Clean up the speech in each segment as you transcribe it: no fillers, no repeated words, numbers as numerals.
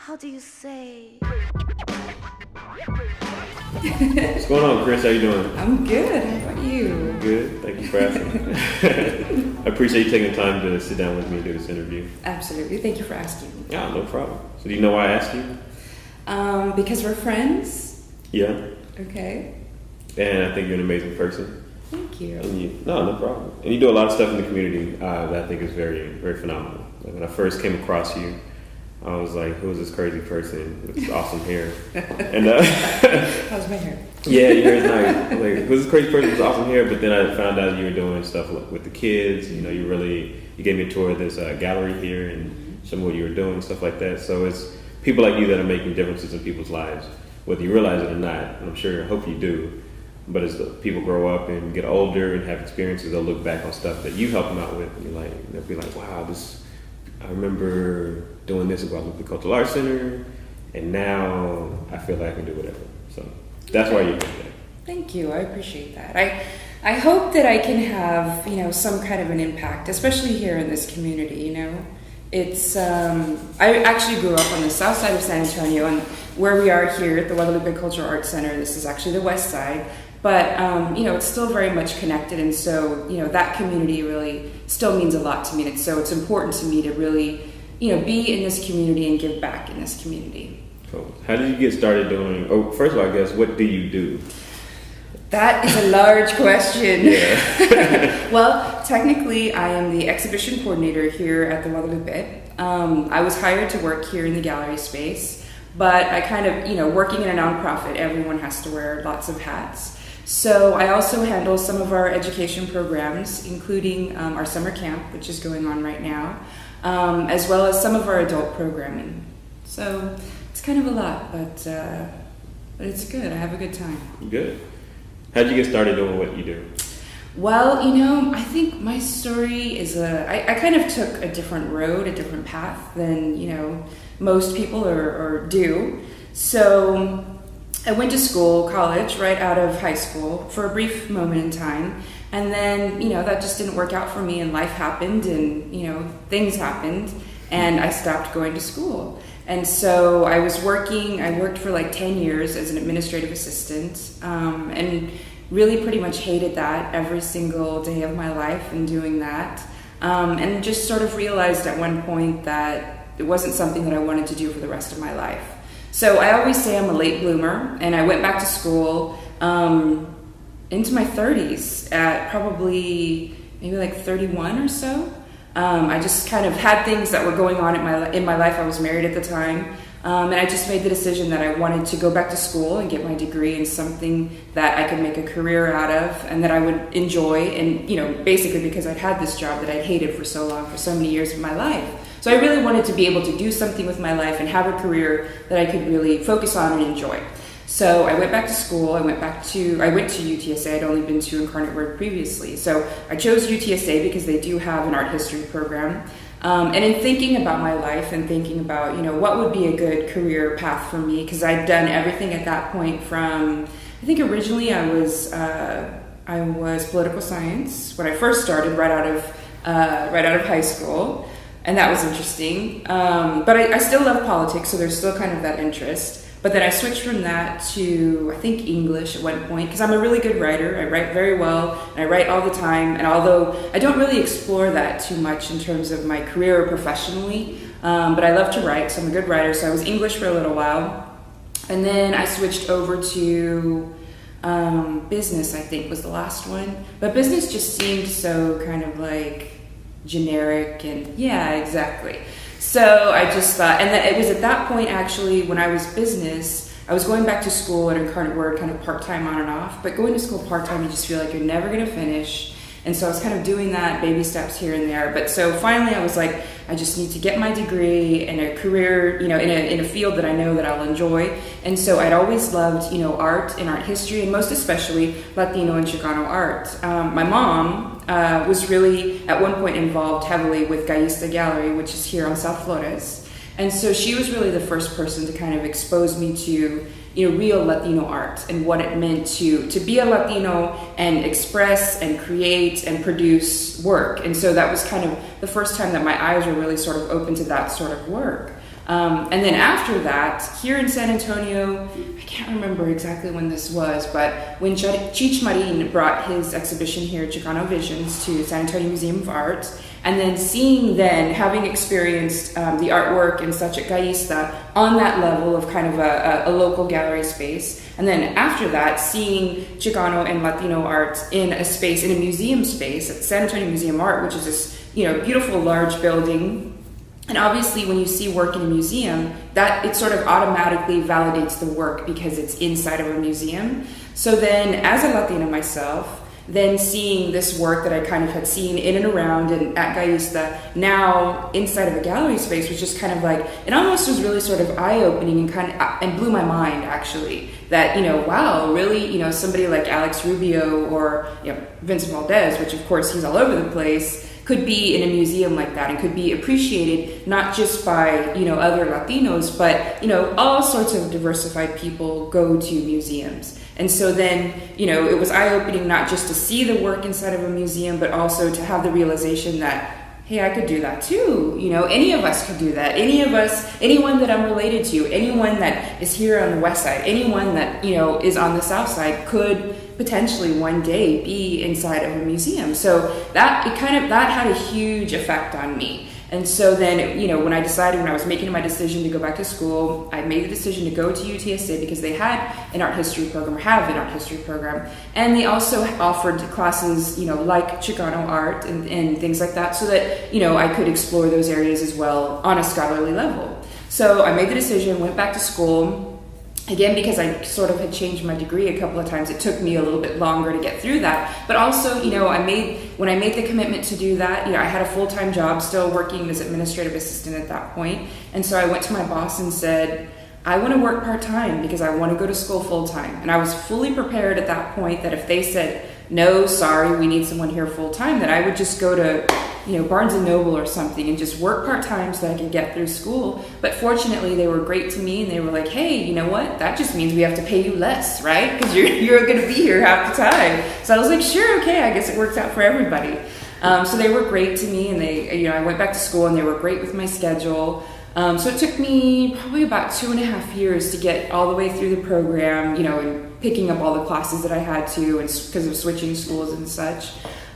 how do you say? What's going on, Chris? How you doing? I'm good. How about you? Good. Thank you for asking. I appreciate you taking the time to sit down with me and do this interview. Absolutely. Thank you for asking. Yeah, no problem. So do you know why I asked you? Because we're friends. Yeah. Okay. And I think you're an amazing person. Thank you. No problem. And you do a lot of stuff in the community that I think is very, very phenomenal. Like when I first came across you, I was like, who is this crazy person with this awesome hair? And how's my hair? Yeah, your hair is nice. Like, who's this crazy person with this awesome hair? But then I found out you were doing stuff with the kids. You know, you gave me a tour of this gallery here and some of what you were doing, stuff like that. So it's people like you that are making differences in people's lives, whether you realize it or not. And I hope you do. But as people grow up and get older and have experiences, they'll look back on stuff that you helped them out with. And they'll be like, wow, I remember doing this at Guadalupe Cultural Arts Center, and now I feel like I can do whatever. So that's why you're doing that. Thank you. I appreciate that. I hope that I can have, some kind of an impact, especially here in this community, It's, I actually grew up on the south side of San Antonio, and where we are here at the Guadalupe Cultural Arts Center, this is actually the west side. But, it's still very much connected, and so, that community really still means a lot to me. And so it's important to me to really, be in this community and give back in this community. Cool. How did you get started doing, first of all, I guess, what do you do? That is a large question. Yeah. Well, technically, I am the exhibition coordinator here at the Guadalupe. I was hired to work here in the gallery space, but I kind of, working in a nonprofit, everyone has to wear lots of hats. So I also handle some of our education programs, including our summer camp, which is going on right now, as well as some of our adult programming. So it's kind of a lot, but it's good. I have a good time. Good. How'd you get started doing what you do? Well, I think my story is I kind of took a different road, a different path than, most people or do. So I went to college, right out of high school for a brief moment in time. And then, that just didn't work out for me, and life happened and, things happened, and I stopped going to school. And so I worked for like 10 years as an administrative assistant, and really pretty much hated that every single day of my life and doing that. And just sort of realized at one point that it wasn't something that I wanted to do for the rest of my life. So I always say I'm a late bloomer, and I went back to school into my 30s at probably maybe like 31 or so. I just kind of had things that were going on in my life. I was married at the time, and I just made the decision that I wanted to go back to school and get my degree in something that I could make a career out of and that I would enjoy. And basically because I'd had this job that I'd hated for so long, for so many years of my life. So I really wanted to be able to do something with my life and have a career that I could really focus on and enjoy. So I went back to school. I went to UTSA. I'd only been to Incarnate Word previously. So I chose UTSA because they do have an art history program. And in thinking about my life and thinking about, what would be a good career path for me, because I'd done everything at that point from, I think originally I was political science when I first started right out of high school. And that was interesting. But I still love politics, so there's still kind of that interest. But then I switched from that to, I think, English at one point, because I'm a really good writer. I write very well, and I write all the time. And although I don't really explore that too much in terms of my career or professionally, but I love to write, so I'm a good writer. So I was English for a little while. And then I switched over to business, I think, was the last one. But business just seemed so kind of like generic, and yeah, exactly. So I just thought, and it was at that point actually when I was business, I was going back to school at Incarnate Word kind of part-time on and off, but going to school part-time, you just feel like you're never going to finish. And so I was kind of doing that, baby steps here and there. But so finally I was like, I just need to get my degree and a career, in a field that I know that I'll enjoy. And so I'd always loved, art and art history, and most especially Latino and Chicano art. My mom was really at one point involved heavily with Gallista Gallery, which is here on South Flores. And so she was really the first person to kind of expose me to real Latino art and what it meant to be a Latino and express and create and produce work. And so that was kind of the first time that my eyes were really sort of open to that sort of work. And then after that, here in San Antonio, I can't remember exactly when this was, but when Cheech Marin brought his exhibition here, Chicano Visions, to San Antonio Museum of Art, and then having experienced the artwork and such at Gaista on that level of kind of a local gallery space, and then after that, seeing Chicano and Latino art in a museum space at San Antonio Museum of Art, which is this, beautiful large building. And obviously when you see work in a museum, that it sort of automatically validates the work because it's inside of a museum. So then as a Latina myself, then seeing this work that I kind of had seen in and around and at Gaista, now inside of a gallery space, was just kind of like, it almost was really sort of eye-opening and blew my mind actually, that, wow, really, somebody like Alex Rubio or, Vincent Valdez, which of course he's all over the place, could be in a museum like that and could be appreciated not just by, other Latinos, but, all sorts of diversified people go to museums. And so then, it was eye-opening not just to see the work inside of a museum, but also to have the realization that, hey, I could do that too. Any of us could do that. Anyone that I'm related to, anyone that is here on the west side, anyone that, is on the south side could potentially one day be inside of a museum. So that had a huge effect on me. And so then, when I was making my decision to go back to school, I made the decision to go to UTSA because they have an art history program, and they also offered classes, like Chicano art and things like that, so that, I could explore those areas as well on a scholarly level. So I made the decision, went back to school. Again, because I sort of had changed my degree a couple of times, it took me a little bit longer to get through that. But also, when I made the commitment to do that, I had a full-time job still working as administrative assistant at that point. And so I went to my boss and said, I want to work part-time because I want to go to school full-time. And I was fully prepared at that point that if they said, no, sorry, we need someone here full-time, that I would just go to Barnes & Noble or something and just work part-time so that I could get through school. But fortunately, they were great to me and they were like, hey, you know what? That just means we have to pay you less, right? Because you're going to be here half the time. So I was like, sure, okay, I guess it works out for everybody. So they were great to me and I went back to school and they were great with my schedule. So it took me probably about 2.5 years to get all the way through the program, and picking up all the classes that I had to, and because of switching schools and such.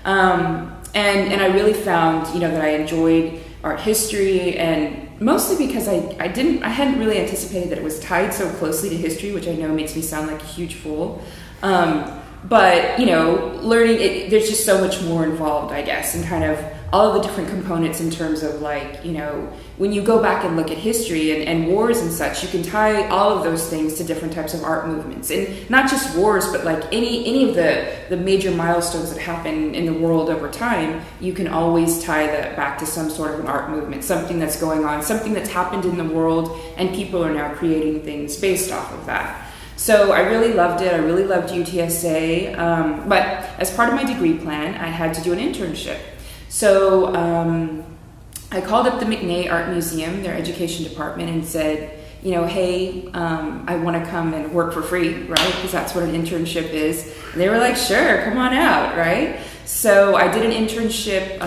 And I really found, that I enjoyed art history, and mostly because I hadn't really anticipated that it was tied so closely to history, which I know makes me sound like a huge fool. But, learning it, there's just so much more involved, I guess, and kind of all of the different components in terms of when you go back and look at history and wars and such, you can tie all of those things to different types of art movements. And not just wars, but any of the major milestones that happen in the world over time, you can always tie that back to some sort of an art movement, something that's going on, something that's happened in the world, and people are now creating things based off of that. So I really loved it. I really loved UTSA. But as part of my degree plan, I had to do an internship. So I called up the McNay Art Museum, their education department, and said, hey, I want to come and work for free, right? Because that's what an internship is. And they were like, sure, come on out, right? So I did an internship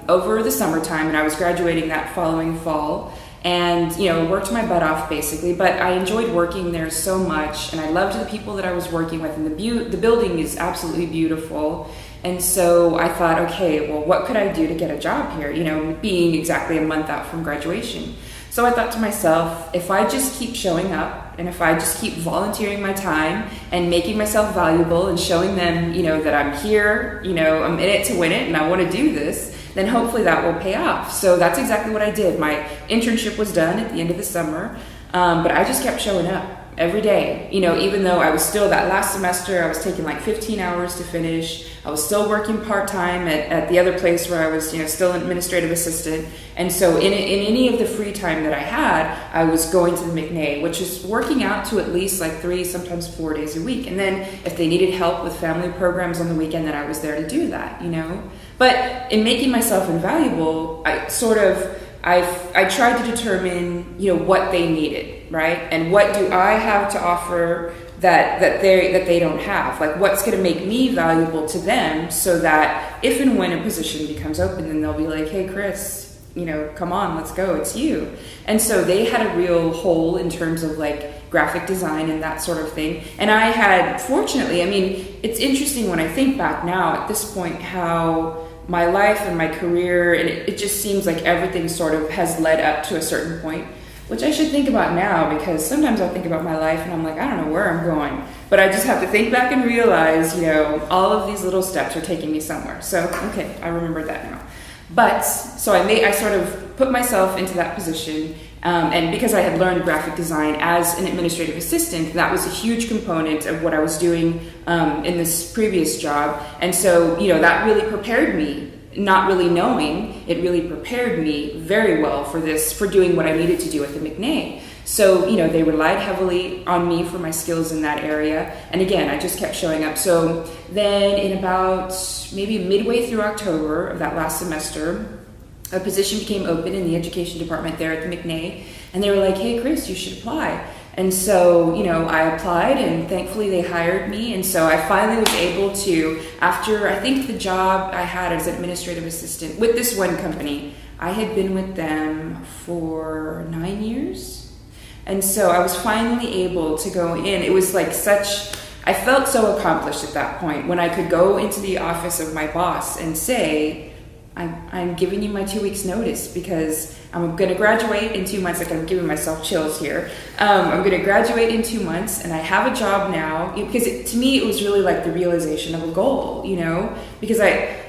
over the summertime, and I was graduating that following fall. And, worked my butt off basically, but I enjoyed working there so much, and I loved the people that I was working with, and the building is absolutely beautiful. And so I thought, okay, well, what could I do to get a job here, being exactly a month out from graduation? So I thought to myself, if I just keep showing up, and if I just keep volunteering my time and making myself valuable and showing them, that I'm here, I'm in it to win it, and I want to do this, then hopefully that will pay off. So that's exactly what I did. My internship was done at the end of the summer, but I just kept showing up every day. Even though I was still, that last semester, I was taking 15 hours to finish. I was still working part-time at the other place where I was, still an administrative assistant. And so in any of the free time that I had, I was going to the McNay, which is working out to at least 3, sometimes 4 days a week. And then if they needed help with family programs on the weekend, then I was there to do that, But in making myself invaluable, I tried to determine, what they needed, right? And what do I have to offer that they don't have? What's going to make me valuable to them, so that if and when a position becomes open, then they'll be like, hey, Chris, come on, let's go, it's you. And so they had a real hole in terms of like graphic design and that sort of thing. And I had, fortunately, I mean, it's interesting when I think back now at this point how my life and my career, and it just seems like everything sort of has led up to a certain point, which I should think about now, because sometimes I think about my life and I'm like, I don't know where I'm going. But I just have to think back and realize, all of these little steps are taking me somewhere. So, okay, I remember that now. But, so I sort of put myself into that position, and because I had learned graphic design as an administrative assistant, that was a huge component of what I was doing in this previous job. And so, that really prepared me, not really knowing, it really prepared me very well for doing what I needed to do at the McNay. So, they relied heavily on me for my skills in that area. And again, I just kept showing up. So then in about maybe midway through October of that last semester, a position became open in the education department there at the McNay. And they were like, hey, Chris, you should apply. And so, I applied, and thankfully they hired me. And so I finally was able to, after I think the job I had as administrative assistant with this one company, I had been with them for 9 years. And so I was finally able to go in. It was like I felt so accomplished at that point when I could go into the office of my boss and say, I'm giving you my 2 weeks notice because I'm going to graduate in 2 months. Like, I'm giving myself chills here. I'm going to graduate in 2 months, and I have a job now. Because to me, it was really like the realization of a goal, because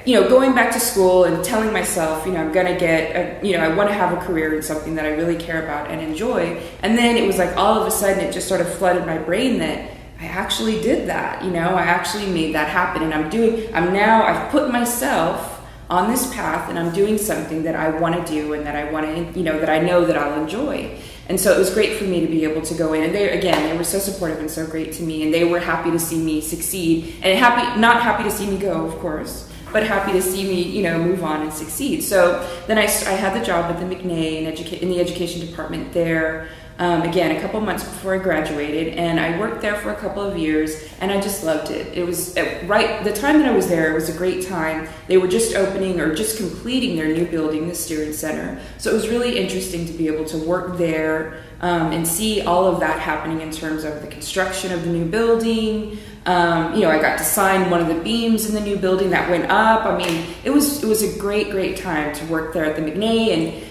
going back to school and telling myself, I'm going to get, I want to have a career in something that I really care about and enjoy. And then it was like all of a sudden it just sort of flooded my brain that I actually did that, I actually made that happen. And I've put myself on this path, and I'm doing something that I want to do and that I want to, that I know that I'll enjoy. And so it was great for me to be able to go in, and they were so supportive and so great to me, and they were happy to see me succeed, and not happy to see me go, of course, but happy to see me, move on and succeed. So then I had the job at the McNay in the education department there, again, a couple months before I graduated, and I worked there for a couple of years, and I just loved it. It was the time that I was there, it was a great time. They were just opening or just completing their new building, the Student Center. So it was really interesting to be able to work there and see all of that happening in terms of the construction of the new building. I got to sign one of the beams in the new building that went up. I mean, it was a great time to work there at the McNay, and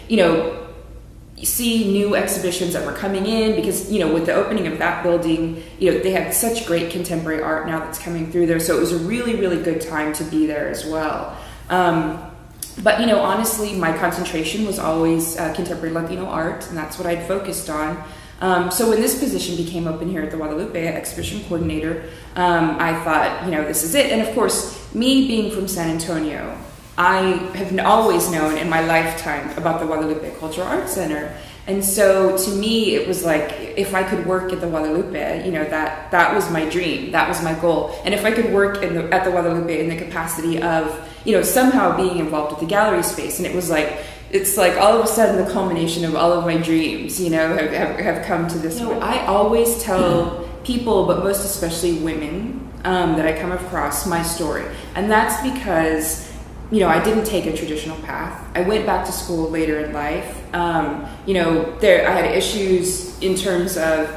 see new exhibitions that were coming in, because with the opening of that building, they have such great contemporary art now that's coming through there. So it was a really good time to be there as well. But honestly, my concentration was always contemporary Latino art, and that's what I'd focused on. So when this position became open here at the Guadalupe, exhibition coordinator, I thought, this is it. And of course, me being from San Antonio, I have always known in my lifetime about the Guadalupe Cultural Arts Center. And so to me, it was like, if I could work at the Guadalupe, that was my dream. That was my goal. And if I could work at the Guadalupe in the capacity of, somehow being involved with the gallery space. And it's like all of a sudden the culmination of all of my dreams, have come to this. I always tell people, but most especially women, that I come across my story. And that's because I didn't take a traditional path. I went back to school later in life. I had issues in terms of,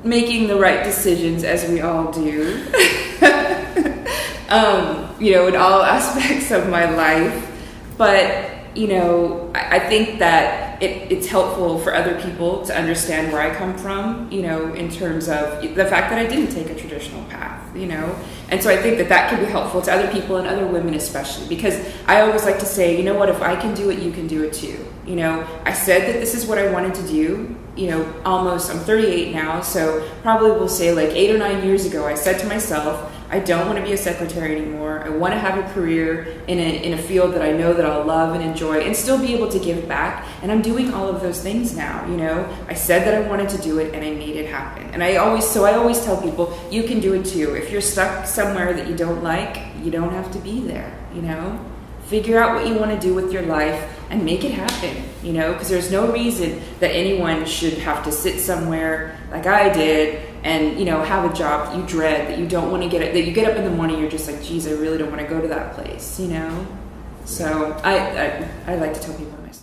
making the right decisions, as we all do, in all aspects of my life. But, I think that it's helpful for other people to understand where I come from, in terms of the fact that I didn't take a traditional path, And so I think that can be helpful to other people and other women especially, because I always like to say, if I can do it, you can do it too. I said that this is what I wanted to do, I'm 38 now, so probably we'll say like 8 or 9 years ago, I said to myself, I don't want to be a secretary anymore. I want to have a career in a field that I know that I'll love and enjoy and still be able to give back. And I'm doing all of those things now, I said that I wanted to do it and I made it happen. And I always tell people, you can do it too. If you're stuck somewhere that you don't like, you don't have to be there, Figure out what you want to do with your life and make it happen, because there's no reason that anyone should have to sit somewhere like I did and, have a job that you dread, that you don't want to that you get up in the morning, you're just like, geez, I really don't want to go to that place, So I like to tell people my story.